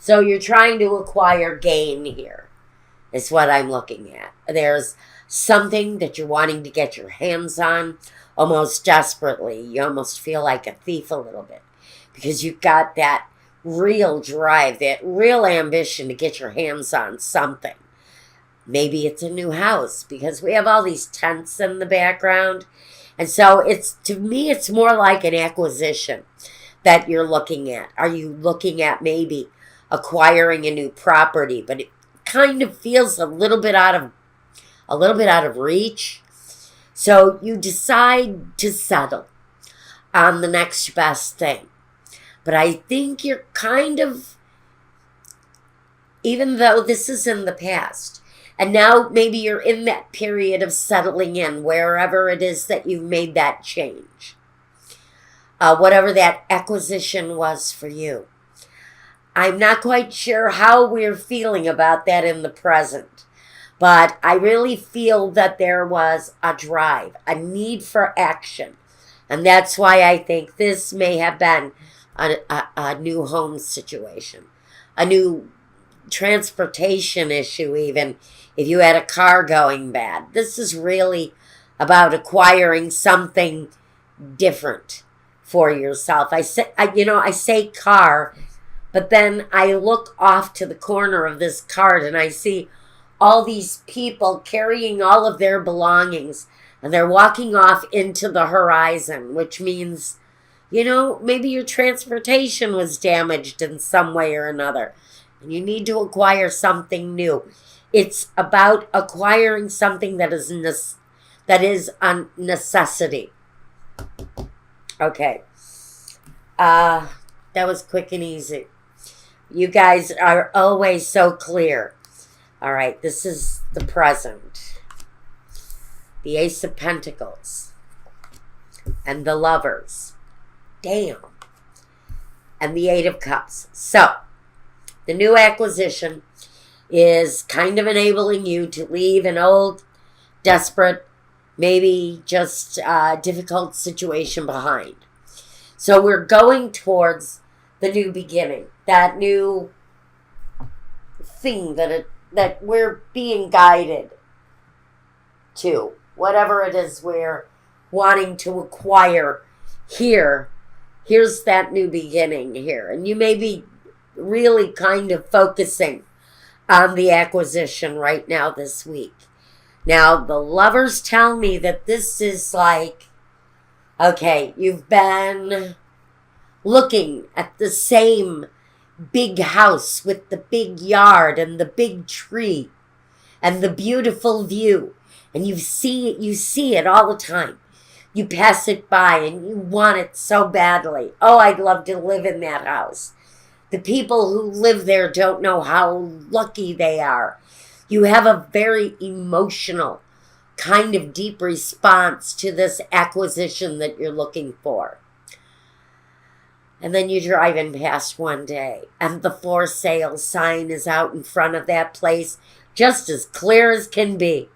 So you're trying to acquire gain here, is what I'm looking at. There's something that you're wanting to get your hands on almost desperately. You almost feel like a thief a little bit because you've got that real drive, that real ambition to get your hands on something. Maybe it's a new house because we have all these tents in the background. And so it's, to me, it's more like an acquisition that you're looking at. Are you looking at maybe acquiring a new property, but it kind of feels a little bit out of reach? So you decide to settle on the next best thing. But I think you're kind of, even though this is in the past, and now maybe you're in that period of settling in wherever it is that you made that change. Whatever that acquisition was for you. I'm not quite sure how we're feeling about that in the present. But I really feel that there was a drive, a need for action. And that's why I think this may have been a new home situation. A new transportation issue even. If you had a car going bad, this is really about acquiring something different for yourself. I say car, but then I look off to the corner of this card and I see all these people carrying all of their belongings and they're walking off into the horizon, which means, maybe your transportation was damaged in some way or another and you need to acquire something new. It's about acquiring something that is a necessity. Okay. That was quick and easy. You guys are always so clear. All right, this is the present. The Ace of Pentacles. And the Lovers. Damn. And the Eight of Cups. So, the new acquisition is kind of enabling you to leave an old, desperate, maybe just difficult situation behind. So we're going towards the new beginning, that new thing that we're being guided to. Whatever it is we're wanting to acquire here, here's that new beginning here. And you may be really kind of focusing on the acquisition right now this week. Now, the Lovers tell me that this is like, okay, you've been looking at the same big house with the big yard and the big tree and the beautiful view. And you see it all the time. You pass it by and you want it so badly. Oh, I'd love to live in that house. The people who live there don't know how lucky they are. You have a very emotional, kind of deep response to this acquisition that you're looking for. And then you're driving past one day, and the for sale sign is out in front of that place, just as clear as can be.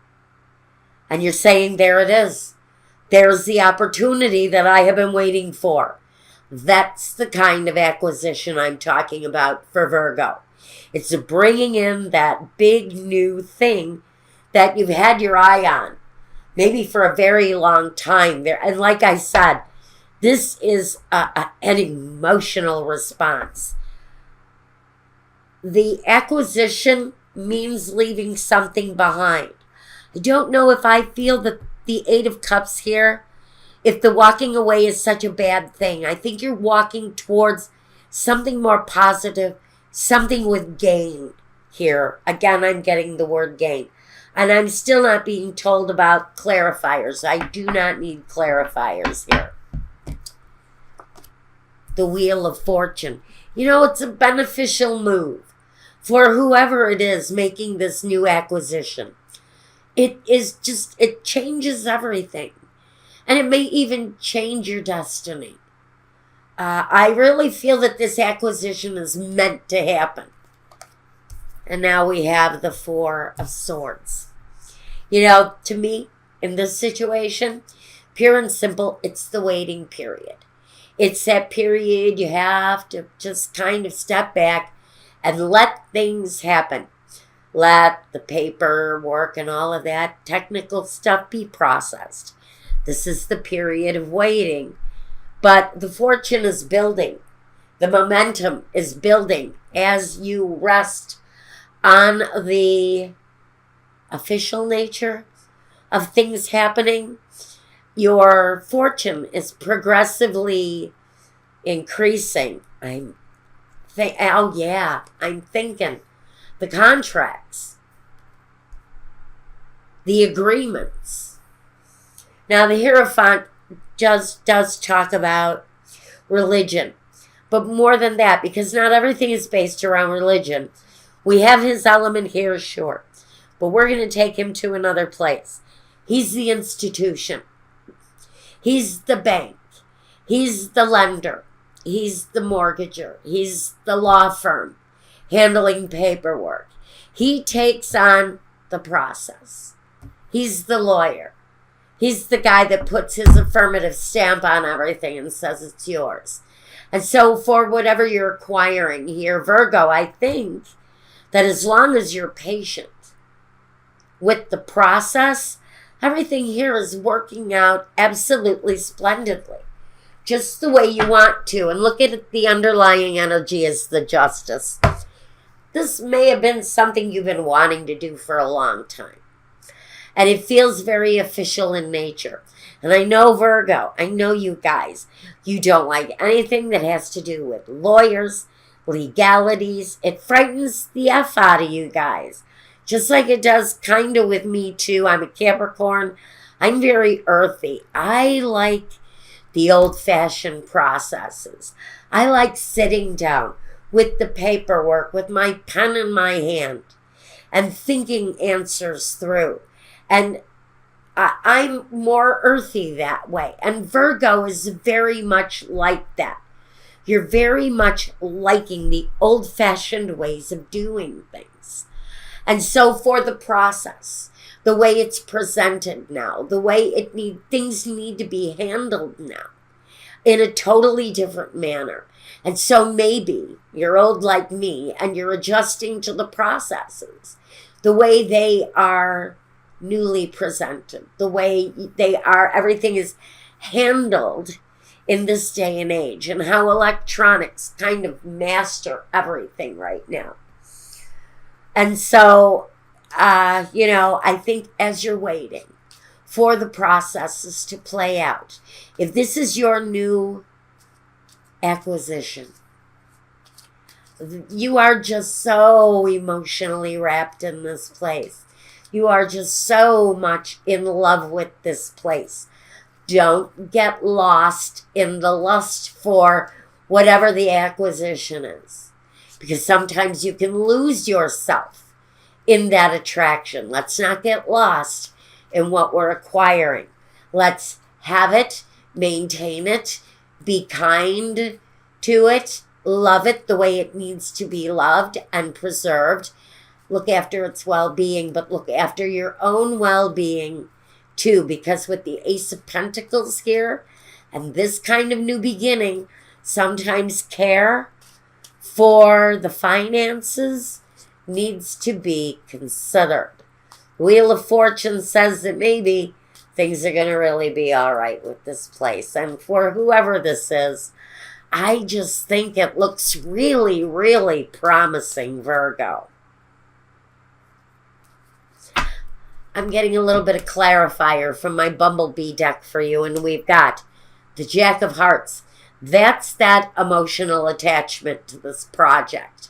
And you're saying, there it is. There's the opportunity that I have been waiting for. That's the kind of acquisition I'm talking about for Virgo. It's bringing in that big new thing that you've had your eye on, maybe for a very long time there. And like I said, this is an emotional response. The acquisition means leaving something behind. I don't know if I feel that the Eight of Cups here, if the walking away is such a bad thing. I think you're walking towards something more positive, something with gain here. Again, I'm getting the word gain. And I'm still not being told about clarifiers. I do not need clarifiers here. The Wheel of Fortune. It's a beneficial move for whoever it is making this new acquisition. It changes everything. And it may even change your destiny. I really feel that this acquisition is meant to happen. And now we have the Four of Swords. To me, in this situation, pure and simple, it's the waiting period. It's that period you have to just kind of step back and let things happen. Let the paperwork and all of that technical stuff be processed. This is the period of waiting. But the fortune is building. The momentum is building as you rest on the official nature of things happening. Your fortune is progressively increasing. I'm thinking the contracts, the agreements. Now the Hierophant just does talk about religion, but more than that, because not everything is based around religion. We have his element here, sure, but we're going to take him to another place. He's the institution. He's the bank. He's the lender. He's the mortgager. He's the law firm handling paperwork. He takes on the process. He's the lawyer. He's the guy that puts his affirmative stamp on everything and says it's yours. And so for whatever you're acquiring here, Virgo, I think that as long as you're patient with the process, everything here is working out absolutely splendidly. Just the way you want to. And look at the underlying energy as the Justice. This may have been something you've been wanting to do for a long time. And it feels very official in nature. And I know, Virgo, I know you guys, you don't like anything that has to do with lawyers, legalities. It frightens the F out of you guys. Just like it does kind of with me too. I'm a Capricorn. I'm very earthy. I like the old-fashioned processes. I like sitting down with the paperwork, with my pen in my hand, and thinking answers through. And I'm more earthy that way. And Virgo is very much like that. You're very much liking the old-fashioned ways of doing things. And so for the process, the way it's presented now, the way things need to be handled now in a totally different manner. And so maybe you're old like me and you're adjusting to the processes, the way they are newly presented, the way they are, everything is handled in this day and age, and how electronics kind of master everything right now. And so, I think as you're waiting for the processes to play out, if this is your new acquisition, you are just so emotionally wrapped in this place. You are just so much in love with this place. Don't get lost in the lust for whatever the acquisition is, because sometimes you can lose yourself in that attraction. Let's not get lost in what we're acquiring. Let's have it, maintain it, be kind to it, love it the way it needs to be loved and preserved. Look after its well-being, but look after your own well-being too, because with the Ace of Pentacles here and this kind of new beginning, sometimes care for the finances needs to be considered. Wheel of Fortune says that maybe things are going to really be all right with this place. And for whoever this is, I just think it looks really, really promising, Virgo. I'm getting a little bit of clarifier from my Bumblebee deck for you, and we've got the Jack of Hearts. That's that emotional attachment to this project,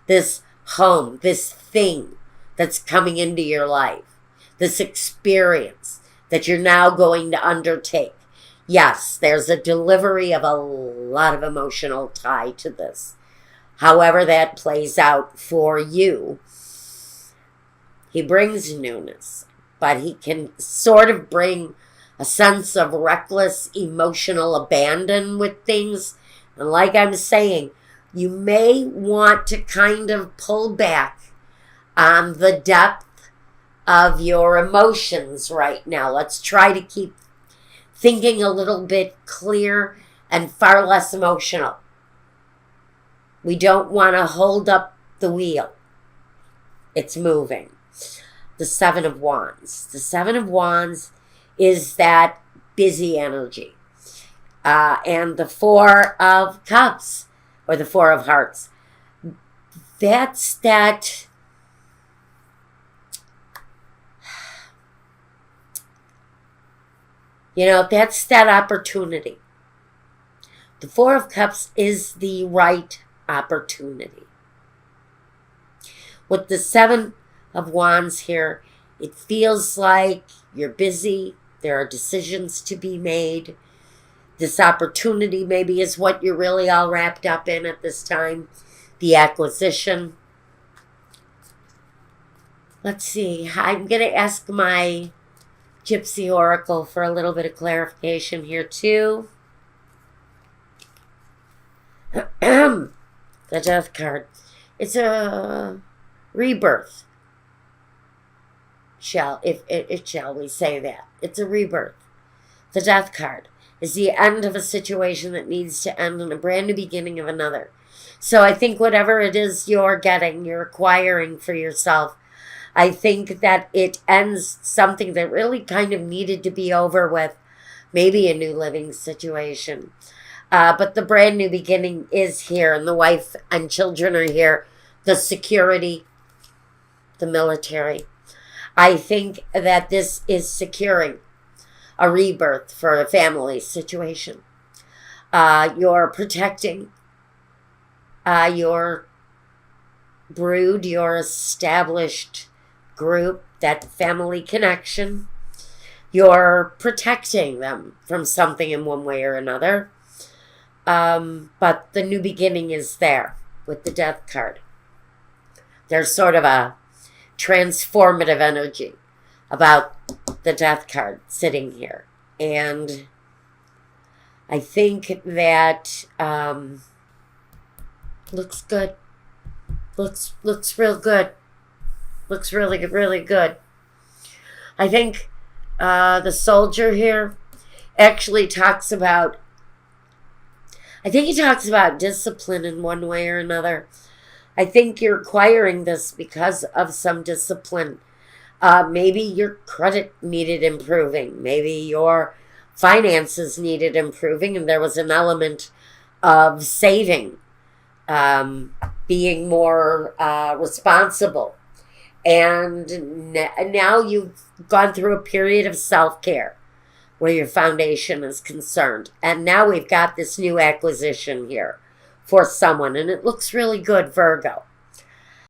this home, this thing that's coming into your life, this experience that you're now going to undertake. Yes, there's a delivery of a lot of emotional tie to this. However that plays out for you, he brings newness, but he can sort of bring a sense of reckless emotional abandon with things. And like I'm saying, you may want to kind of pull back on the depth of your emotions right now. Let's try to keep thinking a little bit clear and far less emotional. We don't want to hold up the wheel. It's moving. The Seven of Wands. The Seven of Wands is that busy energy. And the Four of Cups, or the Four of Hearts, that's that, that's that opportunity. The Four of Cups is the right opportunity. With the Seven of Wands here, it feels like you're busy. There are decisions to be made. This opportunity maybe is what you're really all wrapped up in at this time. The acquisition. Let's see. I'm going to ask my Gypsy Oracle for a little bit of clarification here too. The Death card. It's a rebirth. Shall we say that? It's a rebirth. The Death card is the end of a situation that needs to end and a brand new beginning of another. So I think whatever it is you're getting, you're acquiring for yourself, I think that it ends something that really kind of needed to be over with. Maybe a new living situation. But the brand new beginning is here, and the wife and children are here. The security, the military. I think that this is securing a rebirth for a family situation. You're protecting your brood, your established group, that family connection. You're protecting them from something in one way or another. But the new beginning is there with the Death card. There's sort of a transformative energy about the Death card sitting here. And I think that looks good. Looks real good. Looks really, really good. I think the Soldier here actually talks about, I think he talks about discipline in one way or another. I think you're acquiring this because of some discipline. Maybe your credit needed improving. Maybe your finances needed improving, and there was an element of saving, being more responsible. And now you've gone through a period of self-care where your foundation is concerned. And now we've got this new acquisition here for someone, and it looks really good, Virgo.